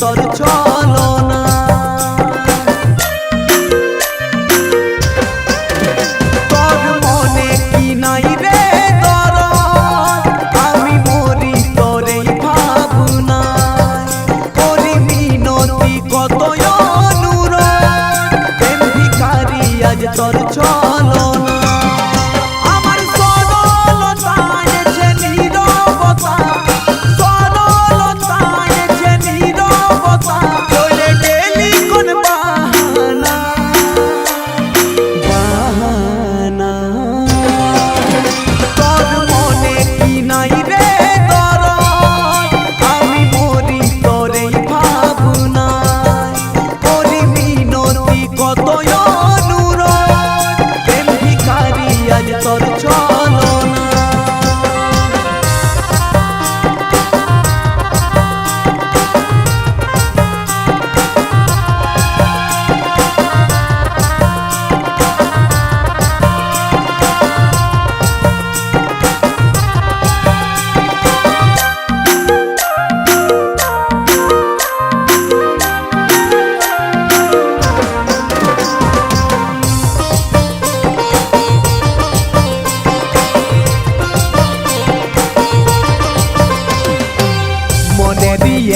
তোর ছলনা। তোর মনে কি নাই রে দরদ, আমি মরি তোর এই ভাবনায়। করি মিনতি কত অনুরোধ, প্রেম ভিখারি আজ তোর ছলনা।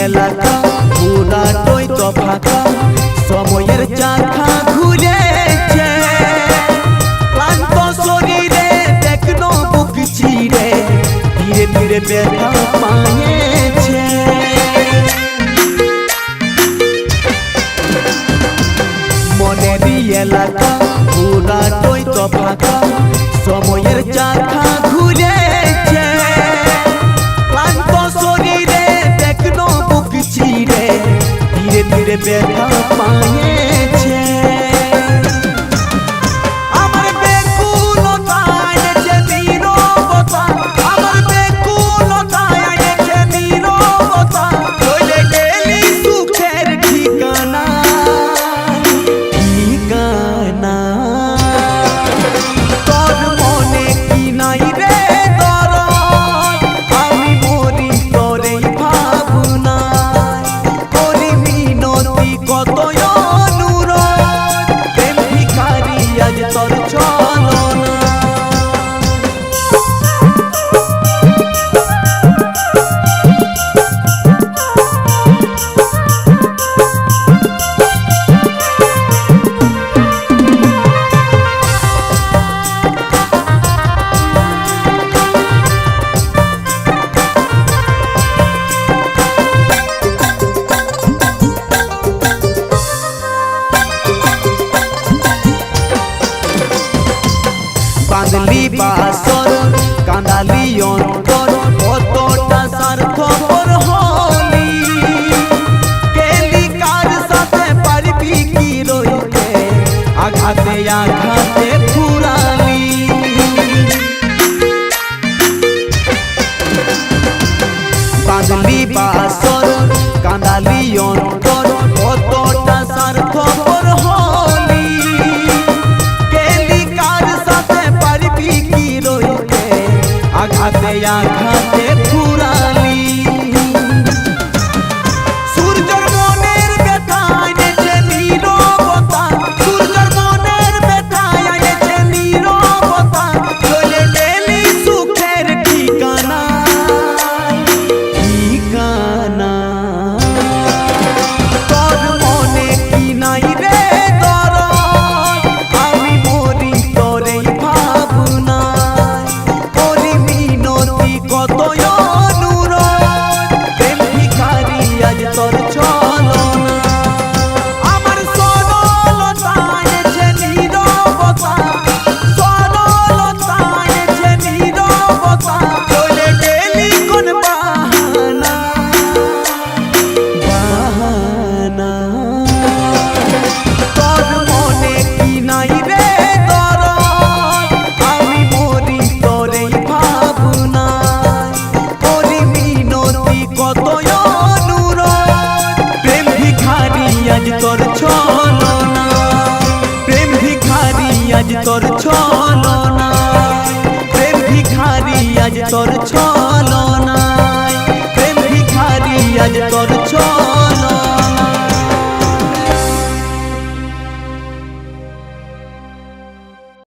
এলাকা পুরাটাই তো ফাঁকা, সময়ের চাকা ঘুরেছে। ক্লান্ত শরীরে দেখলো বুক চিরে, ধীরে ধীরে ব্যথা পায়েছে। মনেরই এলাকা পুরাটাই তো ফাঁকা, সময়ের চাকা ঘুরেছে। ক্লান্ত শরীরে দেখলো বুক চিরে, ধীরে ধীরে ব্যথা পায়েছে। আমার ব্যাকুলতায় এনেছে নীরবতা, আমার ব্যাকুলতায় এনেছে নীরবতা। চলে গেলি সুখের ঠিকানা, ঠিকানা। তোর মনে কি নাই রে দরদ, আমি মরি তোর এই ভাবনায়। করি মিনতি কত অনুরোধ, প্রেম ভিখারি আজ তোর ছলনা। বাঁধলি বাসর কাঁদালি অন্তর, কতটা স্বার্থপর হলি। গেলি কার সাথে পারবি কি রইতে, আঘাতে আঘাতে ফুরালি। বাঁধলি বাসর কাঁদালি অন্তর, কতটা স্বার্থপর হলি। আঘাতে আঘাতে ফুরালি। সূর্যর মনের ব্যথায় এনেছে নীরবতা, সূর্যর মনের ব্যথায় এনেছে নীরবতা। চলে গেলি সুখের ঠিকানা, ঠিকানা। তোর মনে কি নাই রে দরদ, আমি মরি তোর এই ভাবনায়। করি মিনতি কত অনুরোধ, প্রেম ভিখারি আজ তোর ছলনা। আমার সরলতায় এনেছে নীরবতা, সরলতায় এনেছে নীরবতা। চলে গেলি কোন বাহানা, বাহানা। তোর মনে কি নাই রে দরদ, আমি মরি তোর এই ভাবনায়। করি মিনতি কত অনুরোধ, প্রেম ভিখারি আজ তোর ছলনা। প্রেম ভিখারি আজ তোর ছলনা, প্রেম ভিখারি আজ তোর ছলনা।